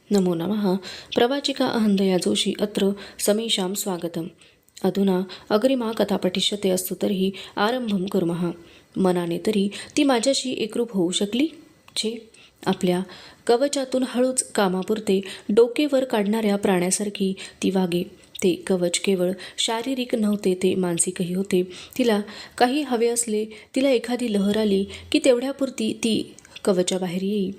नमो नमः। प्रवाचिका अहंदया जोशी अत्र समेषां स्वागतम्। अधुना अग्रिमा कथा पठिष्यते अस्तु तर्हि आरंभं कुर्मः। मनाने तरी ती माझ्याशी एकरूप होऊ शकली छे? आपल्या कवचातून हळूच कामापुरते डोके वर काढणाऱ्या प्राण्यासारखी ती वागे। ते कवच केवळ शारीरिक नव्हते, ते मानसिकही होते। तिला काही हवे असले, तिला एखादी लहर आली की तेवढ्यापुरती ती कवचाबाहेर येई,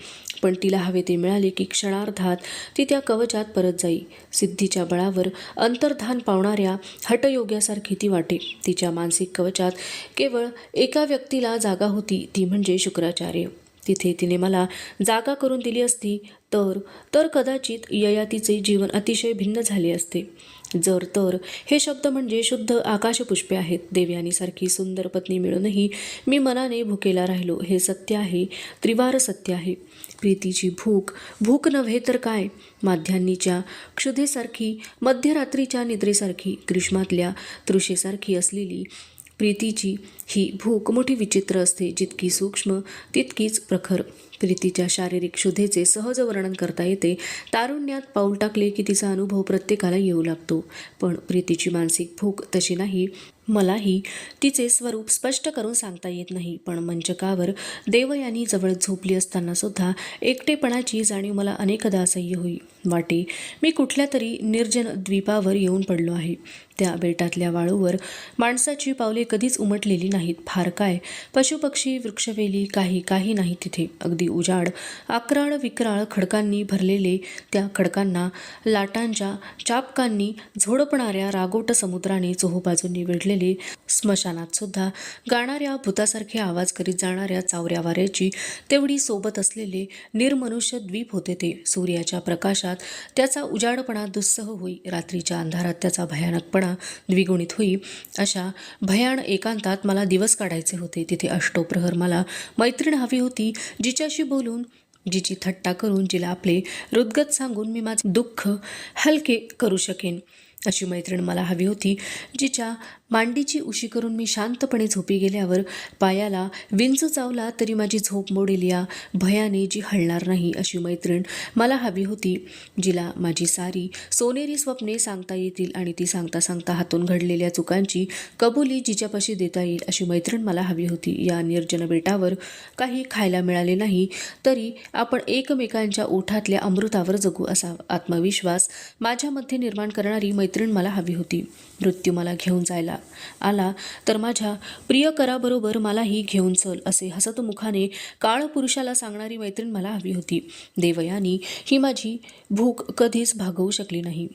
पण तिला हवे ते मिळाले की क्षणार्धात ती त्या कवचात परत जाई। सिद्धीच्या बळावर अंतर्धान पावणाऱ्या हठयोग्यासारखी ती वाटे। तिच्या मानसिक कवचात केवळ एका व्यक्तीला जागा होती, ती म्हणजे शुक्राचार्य। तिथे तिने मला जागा करून दिली असती तर कदाचित ययातीचे जीवन अतिशय भिन्न झाले असते। जर तर हे शब्द म्हणजे शुद्ध आकाशपुष्पे आहेत। देवयानीसारखी सुंदर पत्नी मिळूनही मी मनाने भुकेला राहिलो, हे सत्य आहे, त्रिवार सत्य आहे। प्रीतीची भूक नव्हे तर काय, माध्यान्नीच्या क्षुधेसारखी, मध्यरात्रीच्या निद्रेसारखी, ग्रीष्मातल्या तृषेसारखी असलेली प्रीतीची ही भूक मोठी विचित्र असते, जितकी सूक्ष्म तितकीच प्रखर। प्रीतीच्या शारीरिक क्षुधेचे सहज वर्णन करता येते। तारुण्यात पाऊल टाकले की तिचा अनुभव प्रत्येकाला येऊ लागतो, पण प्रीतीची मानसिक भूक तशी नाही। मलाही तिचे स्वरूप स्पष्ट करून सांगता येत नाही, पण मंचकावर देवयानी जवळ झोपली असताना सुद्धा एकटेपणाची जाणीव मला अनेकदा असह्य होई। वाटे मी कुठल्या तरी निर्जन द्वीपावर येऊन पडलो आहे। त्या बेटातल्या वाळूवर माणसाची पावले कधीच उमटलेली नाहीत। फार काय, पशुपक्षी वृक्षवेली काही नाही तिथे। अगदी उजाड, अक्राळ विक्राळ खडकांनी भरलेले, त्या खडकांना लाटांच्या चाबकांनी झोडपणाऱ्या रागोट समुद्राने चोहोबाजूंनी वेढलेले, स्मशानात सुद्धा गाणाऱ्या भूतासारखे आवाज करीत जाणाऱ्या चावऱ्या वाऱ्याची तेवढी सोबत असलेले निर्मनुष्य द्वीप होते ते। सूर्याच्या प्रकाशात त्याचा उजाडपणा दुस्सह होई, रात्रीच्या अंधारात त्याचा भयानकपणा द्विगुणित होई। अशा भयान एकांतात मला दिवस काढायचे होते। तिथे अष्टोप्रहर मला मैत्रीण हवी होती, जिच्याशी बोलून, जिची थट्टा करून, जिला आपले हृद्गत सांगून मी माझे दुःख हलके करू शकेन। अशी मैत्रीण मला हवी होती, जिच्या मांडीची उशी करून मी शांतपणे झोपी गेल्यावर पायाला विंचू चावला तरी माझी झोप मोडेल या भयाने जी हलणार नाही, अशी मैत्रीण मला हवी होती। जिला माझी सारी सोनेरी स्वप्ने सांगता येतील आणि ती सांगता सांगता हातून घडलेल्या चुकांची कबुली जिच्यापाशी देता येईल, अशी मैत्रीण मला हवी होती। या निर्जन बेटावर काही खायला मिळाले नाही तरी आपण एकमेकांच्या ओठातल्या अमृतावर जगू, असा आत्मविश्वास माझ्यामध्ये निर्माण करणारी मैत्रीण मला हवी होती। मृत्यू मला घेऊन जायला आला तर माझ्या प्रियकराबरोबर मलाही घेऊन चल, असे हसतमुखाने काळपुरुषाला सांगणारी मैत्रीण मला हवी होती। देवयानी ही माझी भूक कधीच भागवू शकली नाही।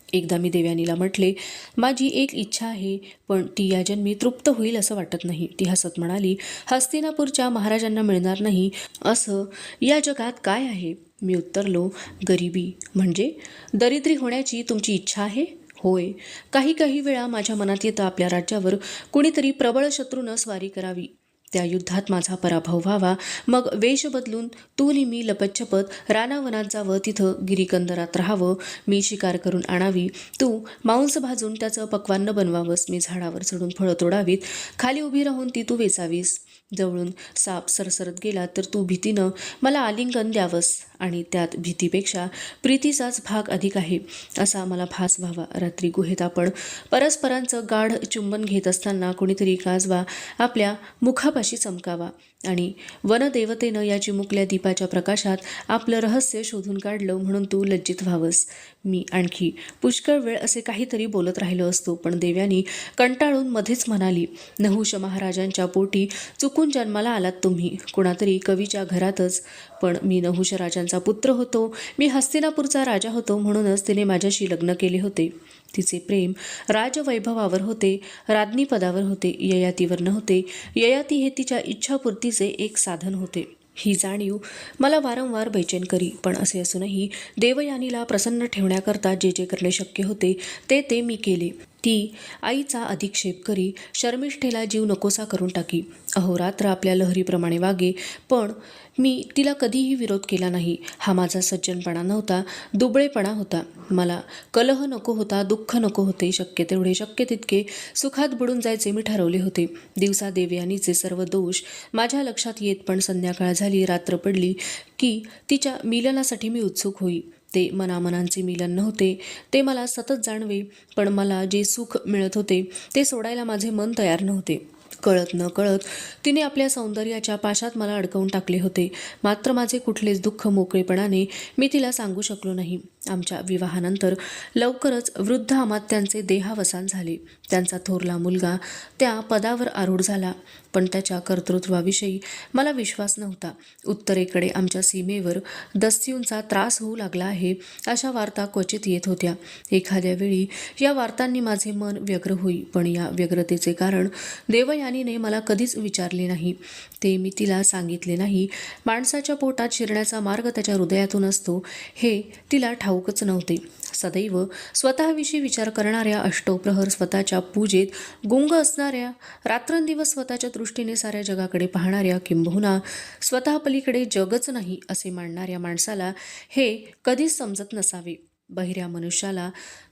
एकदा मी देवयानीला म्हटले, माझी एक इच्छा आहे, पण ती या जन्मी तृप्त होईल असं वाटत नाही। ती हसत म्हणाली, हस्तिनापूरच्या महाराजांना मिळणार नाही असं या जगात काय आहे? मी उत्तरलो, गरिबी। म्हणजे दरिद्री होण्याची तुमची इच्छा आहे? होय, काही वेळा माझ्या मनात येतं आपल्या राज्यावर कुणीतरी प्रबळ शत्रूनं स्वारी करावी, त्या युद्धात माझा पराभव व्हावा, मग वेश बदलून तू नि मी लपतछपत रानावनात जावं, तिथं गिरीकंदरात राहावं, मी शिकार करून आणावी, तू मांस भाजून त्याचं पक्वान्न बनवावंस, मी झाडावर चढून फळं तोडावीत, खाली उभी राहून ती तू वेचावीस, जवळून साप सरसरत गेला तर तू भीतीनं मला आलिंगन द्यावंस, आणि त्यात भीतीपेक्षा प्रीतीचाच भाग अधिक आहे, असा मला भास व्हावा। रात्री गुहेत आपण परस्परांचं गाढ चुंबन घेत असताना कुणीतरी काजवा आपल्या मुखापाशी चमकावा आणि वनदेवतेनं या चिमुकल्या दीपाच्या प्रकाशात आपलं रहस्य शोधून काढलं म्हणून तू लज्जित व्हावंस। मी आणखी पुष्कळ वेळ असे काहीतरी बोलत राहिलो असतो, पण देव्यानी कंटाळून मध्येच म्हणाली, नहुष महाराजांच्या पोटी चुकून जन्माला आलात तुम्ही, कुणातरी कवीच्या घरातच, पण मी नहुष राजांचा पुत्र होतो, मी हस्तिनापूरचा राजा होतो, म्हणूनच तिने माझ्याशी लग्न केले होते। तिचे प्रेम राजवैभवावर होते, राज्ञी पदावर होते, ययातीवर नव्हते। ययाती हे तिच्या इच्छापूर्तीचे एक साधन होते। ही जाणीव मला वारंवार बेचैन करी, पण असे असूनही देवयानीला प्रसन्न ठेवण्याकरता जे जे करणे शक्य होते ते मी केले। ती आईचा अधिक्षेप करी, शर्मिष्ठेला जीव नकोसा करून टाकी, अहोरात्र आपल्या लहरीप्रमाणे वागे, पण मी तिला कधीही विरोध केला नाही। हा माझा सज्जनपणा नव्हता, दुबळेपणा होता। मला कलह नको होता, दुःख नको होते, शक्य तेवढे, शक्य तितके सुखात बुडून जायचे मी ठरवले होते। दिवसा देवयानीचे सर्व दोष माझ्या लक्षात येत, पण संध्याकाळ झाली, रात्र पडली की तिच्या मिलनासाठी मी उत्सुक होई। ते मनामनांचे मिलन नव्हते, ते मला सतत जाणवे, पण मला जे सुख मिळत होते ते सोडायला माझे मन तयार नव्हते. कळत न कळत तिने आपल्या सौंदर्याच्या पाशात मला अडकवून टाकले होते. मात्र माझे कुठलेच दुःख मोकळेपणाने मी तिला सांगू शकलो नाही. आमच्या विवाहानंतर लवकरच वृद्ध अमात्यांचे देहावसान झाले. त्यांचा थोरला मुलगा त्या पदावर आरूढ झाला, पण त्याच्या कर्तृत्वाविषयी मला विश्वास नव्हता. उत्तरेकडे आमच्या सीमेवर दस्यूंचा त्रास होऊ लागला आहे अशा वार्ता क्वचित येत होत्या. एखाद्या वेळी या वार्तांनी माझे मन व्यग्र होई, पण या व्यग्रतेचे कारण देवयानीने मला कधीच विचारले नाही. ते मी तिला सांगितले नाही. माणसाच्या पोटात शिरण्याचा मार्ग त्याच्या हृदयातून असतो हे तिला ठाऊकच नव्हते. सदैव स्वतःविषयी विचार करणाऱ्या, अष्टोप्रहर स्वतःच्या पूजेत गुंग असणाऱ्या, रात्रंदिवस स्वतःच्या दृष्टीने साऱ्या जगाकडे पाहणाऱ्या, किंबहुना स्वतः पलीकडे जगच नाही असे मानणाऱ्या माणसाला हे कधीच समजत नसावे. बहिऱ्या मनुष्याला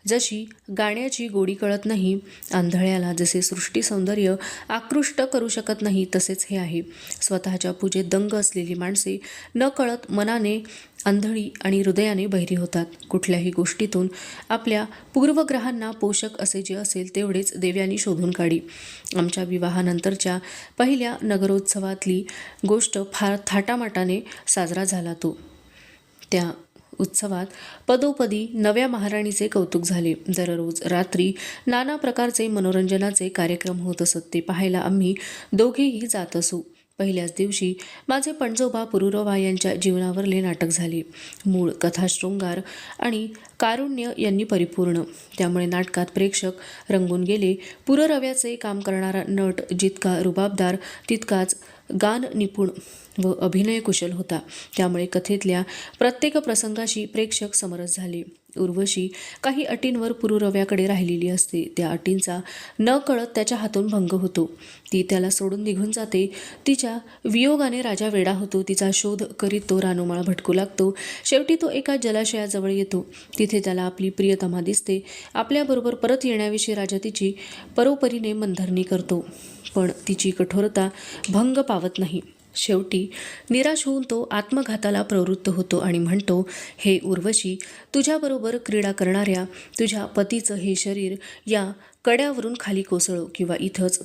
जशी गाण्याची गोडी कळत नाही, आंधळ्याला जसे सृष्टी सौंदर्य आकृष्ट करू शकत नाही, तसेच हे आहे. स्वतःच्या पूजेत दंग असलेली माणसे नकळत मनाने आंधळी आणि हृदयाने बहिरी होतात. कुठल्याही गोष्टीतून आपल्या पूर्वग्रहांना पोषक असे जे असेल तेवढेच देव्यानी शोधून काढी. आमच्या विवाहानंतरच्या पहिल्या नगरोत्सवातली गोष्ट फार थाटामाटाने साजरा झाला. त्या उत्सवात पदोपदी नव्या महाराणीचे कौतुक झाले. दररोज रात्री नाना प्रकारचे मनोरंजनाचे कार्यक्रम होत असत. ते पाहायला आम्ही दोघेही जात असू. पहिल्याच दिवशी माझे पणजोबा पुरुरवा यांच्या जीवनावरले नाटक झाले. मूळ कथाशृंगार आणि कारुण्य यांनी परिपूर्ण. त्यामुळे नाटकात प्रेक्षक रंगून गेले. पुरुरव्याचे काम करणारा नट जितका रुबाबदार तितकाच गान निपुण व अभिनय कुशल होता. त्यामुळे कथेतल्या प्रत्येक प्रसंगाशी प्रेक्षक समरस झाले. उर्वशी काही अटींवर पुरुरव्याकडे राहिलेली असते. त्या अटींचा न कळत त्याच्या हातून भंग होतो. ती त्याला सोडून निघून जाते. तिच्या वियोगाने राजा वेडा होतो. तिचा शोध करीत तो रानोमाळ भटकू लागतो. शेवटी तो एका जलाशयाजवळ येतो. तिथे त्याला आपली प्रियतमा दिसते. आपल्याबरोबर परत येण्याविषयी राजा तिची परोपरीने मनधरणी करतो, पण तिची कठोरता भंग पावत नाही. शेवटी निराश होऊन तो आत्मघाताला प्रवृत्त होतो आणि म्हणतो, हे उर्वशी, तुझ्याबरोबर क्रीडा करणाऱ्या तुझ्या पतीचं हे शरीर या कड्यावरून खाली कोसळो किंवा इथंच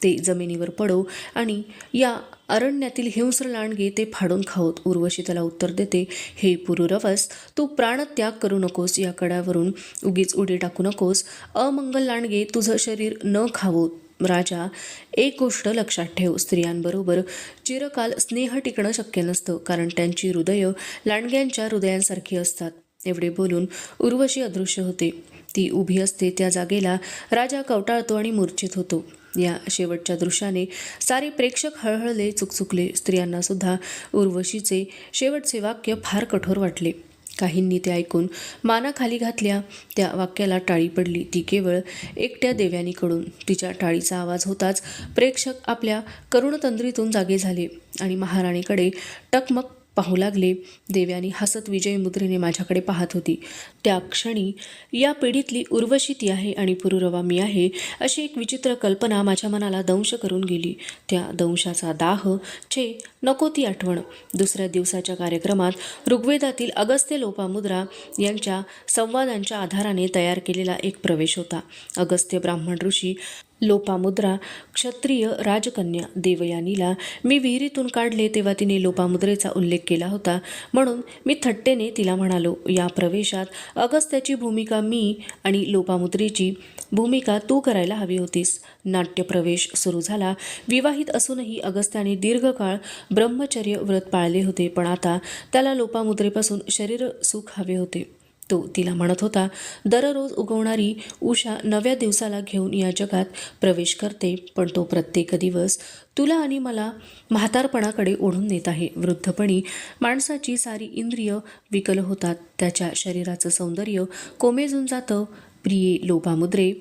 ते जमिनीवर पडो आणि या अरण्यातील हिंस्र लांडगे ते फाडून खावत. उर्वशी त्याला उत्तर देते, हे पुरुरवस, तू प्राणत्याग करू नकोस. या कड्यावरून उगीच उडी टाकू नकोस. अमंगल लांडगे तुझं शरीर न खावोत. राजा, एक गोष्ट लक्षात ठेव, स्त्रियांबरोबर चिरकाल स्नेह टिकणं शक्य नसतं, कारण त्यांची हृदय लांडग्यांच्या हृदयांसारखी असतात. एवढे बोलून उर्वशी अदृश्य होते. ती उभी असते त्या जागेला राजा कवटाळतो आणि मूर्छित होतो. या शेवटच्या दृश्याने सारे प्रेक्षक हळहळले, चुकचुकले. स्त्रियांना सुद्धा उर्वशीचे शेवटचे वाक्य फार कठोर वाटले. काहींनी ते ऐकून माना खाली घातल्या. त्या वाक्याला टाळी पडली, ती केवळ एकट्या देव्यानीकडून. तिच्या टाळीचा आवाज होताच प्रेक्षक आपल्या करुणतंद्रीतून जागे झाले आणि महाराणीकडे टकमक पाहू लागले. देव्यानी हसत विजय मुद्रेने माझ्याकडे पाहत होती. त्या क्षणी या पिढीतली उर्वशी ती आहे आणि पुरुरवा मी आहे, अशी एक विचित्र कल्पना माझ्या मनाला दंश करून गेली. त्या दंशाचा दाह, छे नको ती आठवण. दुसऱ्या दिवसाच्या कार्यक्रमात ऋग्वेदातील अगस्त्य लोपामुद्रा यांच्या संवादांच्या आधाराने तयार केलेला एक प्रवेश होता. अगस्त्य ब्राह्मण ऋषी, लोपामुद्रा क्षत्रिय राजकन्या. देवयानीला मी विहिरीतून काढले तेव्हा तिने लोपामुद्रेचा उल्लेख केला होता, म्हणून मी थट्टेने तिला म्हणालो, या प्रवेशात अगस्त्याची भूमिका मी आणि लोपामुद्रेची भूमिका तू करायला हवी होतीस. नाट्यप्रवेश सुरू झाला. विवाहित असूनही अगस्त्याने दीर्घकाळ ब्रह्मचर्य व्रत पाळले होते, पण आता त्याला लोपामुद्रेपासून शरीर सुख हवे होते. तो तिला म्हणत होता, दररोज उगवणारी उषा नव्या दिवसाला घेऊन या जगात प्रवेश करते, पण तो प्रत्येक दिवस तुला आणि मला म्हातारपणाकडे ओढून नेत आहे. वृद्धपणी माणसाची सारी इंद्रिय विकल होतात. त्याच्या शरीराचं सौंदर्य कोमेजून जातं. प्रिये लोपामुद्रे,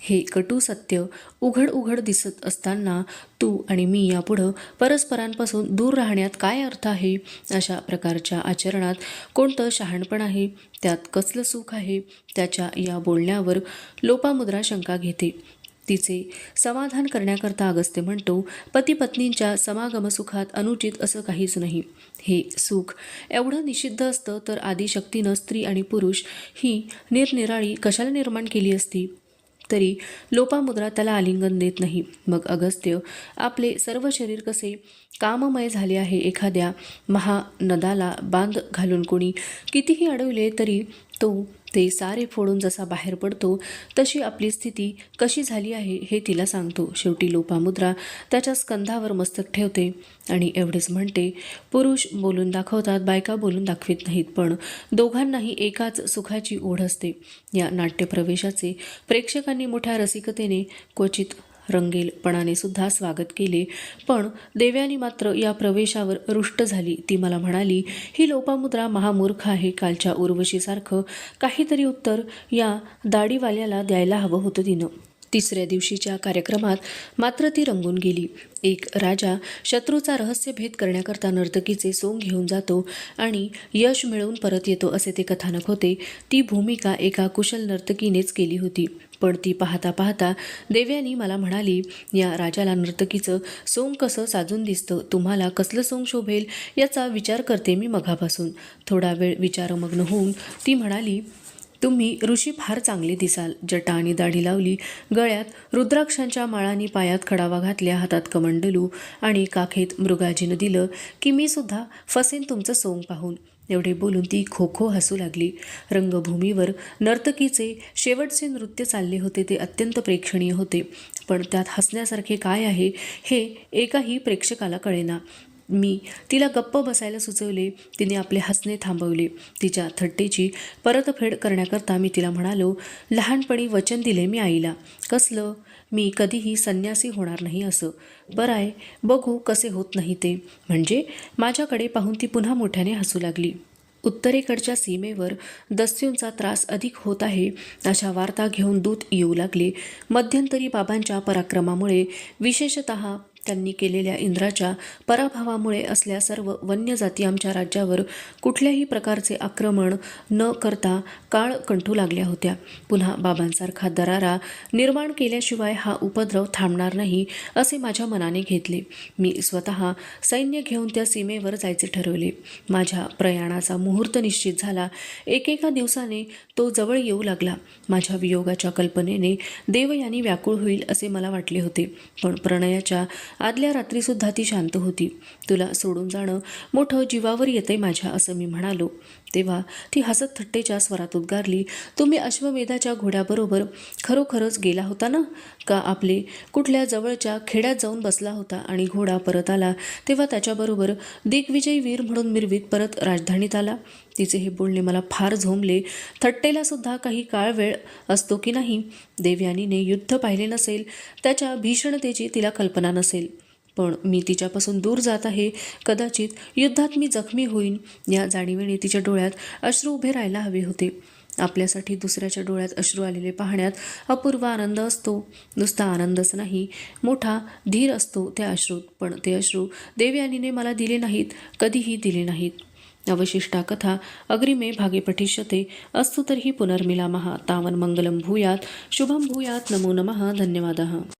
हे कटू सत्य उघड उघड दिसत असताना तू आणि मी यापुढं परस्परांपासून दूर राहण्यात काय अर्थ आहे? अशा प्रकारच्या आचरणात कोणतं शहाणपण आहे? त्यात कसलं सुख आहे? त्याच्या या बोलण्यावर लोपामुद्रा शंका घेते. तिचे समाधान करण्याकरता अगस्त्य म्हणतो, पती पत्नींच्या समागमसुखात अनुचित असं काहीच नाही. हे सुख एवढं निषिद्ध असतं तर आदिशक्तीनं स्त्री आणि पुरुष ही निरनिराळी कशाला निर्माण केली असती? तरी लोपामुद्रा त्याला आलिंगन देत नाही. मग अगस्त्य आपले सर्व शरीर कसे काममय झाले आहे. एखाद्या महानदाला बांध घालून कोणी कितीही अडवले तरी तो ते सारे फोडून जसा बाहेर पडतो तशी आपली स्थिती कशी झाली आहे हे तिला सांगतो. शेवटी लोपामुद्रा त्याच्या स्कंधावर मस्तक ठेवते आणि एवढेच म्हणते, पुरुष बोलून दाखवतात, बायका बोलून दाखवित नाहीत, पण दोघांनाही एकाच सुखाची ओढ असते. या नाट्यप्रवेशाचे प्रेक्षकांनी मोठ्या रसिकतेने, क्वचित रंगेलपणाने सुद्धा स्वागत केले. पण देवयानी मात्र या प्रवेशावर रुष्ट झाली. ती मला म्हणाली, ही लोपामुद्रा महामूर्ख आहे. कालच्या उर्वशीसारखं काहीतरी उत्तर या दाढीवाल्याला द्यायला हवं होतं तिनं. तिसऱ्या दिवशीच्या कार्यक्रमात मात्र ती रंगून गेली. एक राजा शत्रूचा रहस्यभेद करण्याकरता नर्तकीचे सोंग घेऊन जातो आणि यश मिळवून परत येतो असे ते कथानक होते. ती भूमिका एका कुशल नर्तकीनेच केली होती. पण ती पाहता पाहता देवयानी मला म्हणाली, या राजाला नर्तकीचं सोंग कसं साजून दिसतं. तुम्हाला कसलं सोंग शोभेल याचा विचार करते मी मघापासून. थोडा वेळ विचारमग्न होऊन ती म्हणाली, तुम्ही ऋषी फार चांगले दिसाल. जटा आणि दाढी लावली, गळ्यात रुद्राक्षांच्या माळांनी, पायात खडावा घातल्या, हातात कमंडलू आणि काखेत मृगाजीनं दिलं की मी सुद्धा फसेन तुमचं सोंग पाहून. एवढे बोलून ती खो खो हसू लागली. रंगभूमीवर नर्तकीचे शेवटचे नृत्य चालले होते. ते अत्यंत प्रेक्षणीय होते, पण त्यात हसण्यासारखे काय आहे हे एकाही प्रेक्षकाला कळेना. मी तिला गप्प बसायला सुचवले. तिने आपले हसणे थांबवले. तिच्या थट्टेची परतफेड करण्याकरता मी तिला म्हणालो, लहानपणी वचन दिले मी आईला. कसलं? मी कधीही संन्यासी होणार नाही असं. बरं आहे, बघू कसे होत नाही ते. म्हणजे माझ्याकडे पाहून ती पुन्हा मोठ्याने हसू लागली. उत्तरेकडच्या सीमेवर दस्यूंचा त्रास अधिक होत आहे अशा वार्ता घेऊन दूत येऊ लागले. मध्यंतरी बाबांच्या पराक्रमामुळे, विशेषतः त्यांनी केलेल्या इंद्राच्या पराभवामुळे असल्या सर्व वन्य जाती आमच्या राज्यावर कुठल्याही प्रकारचे आक्रमण न करता काळ कंठू लागल्या होत्या. पुन्हा बाबांसारखा दरारा निर्माण केल्याशिवाय हा उपद्रव थांबणार नाही असे माझ्या मनाने घेतले. मी स्वतः सैन्य घेऊन त्या सीमेवर जायचे ठरवले. माझ्या प्रयाणाचा मुहूर्त निश्चित झाला. एकेका दिवसाने तो जवळ येऊ लागला. माझ्या वियोगाच्या कल्पनेने देवयानी व्याकुळ होईल असे मला वाटले होते, पण प्रणयाच्या आदल्या रात्रीसुद्धा ती शांत होती. तुला सोडून जाणं मोठं जीवावर येतंय माझ्या असं मी म्हणालो. तेव्हा ती हसत थट्टेच्या स्वरात उद्गारली, तुम्ही अश्वमेधाच्या घोड्याबरोबर खरोखरच गेला होता ना? का आपले कुठल्या जवळच्या खेड्यात जाऊन बसला होता आणि घोडा परत आला तेव्हा त्याच्याबरोबर दिग्विजयी वीर म्हणून मिरवीत परत राजधानीत आला? तिचे हे बोलणे मला फार झोंबले. थट्टेला सुद्धा काही काळ वेळ असतो की नाही. देवयानीने युद्ध पाहिले नसेल, त्याच्या भीषणतेची तिला कल्पना नसेल, पण मी तिच्यापासून दूर जात आहे. कदाचित युद्धात मी जखमी होईन या जाणीवेने तिच्या डोळ्यात अश्रू उभे राहायला हवे होते. आपल्यासाठी दुसऱ्याच्या डोळ्यात अश्रू आलेले पाहण्यात अपूर्व आनंद असतो. नुसता आनंदच नाही, मोठा धीर असतो त्या अश्रूत. पण ते अश्रू देवयानीने मला दिले नाहीत, कधीही दिले नाहीत. अवशिष्टा कथा अग्रिमे भागे पठिष्यते. अस्तु तर्हि पुनर्मिलामः. तावन् मङ्गलं भूयात्, शुभं भूयात्. नमो नमः. धन्यवादः.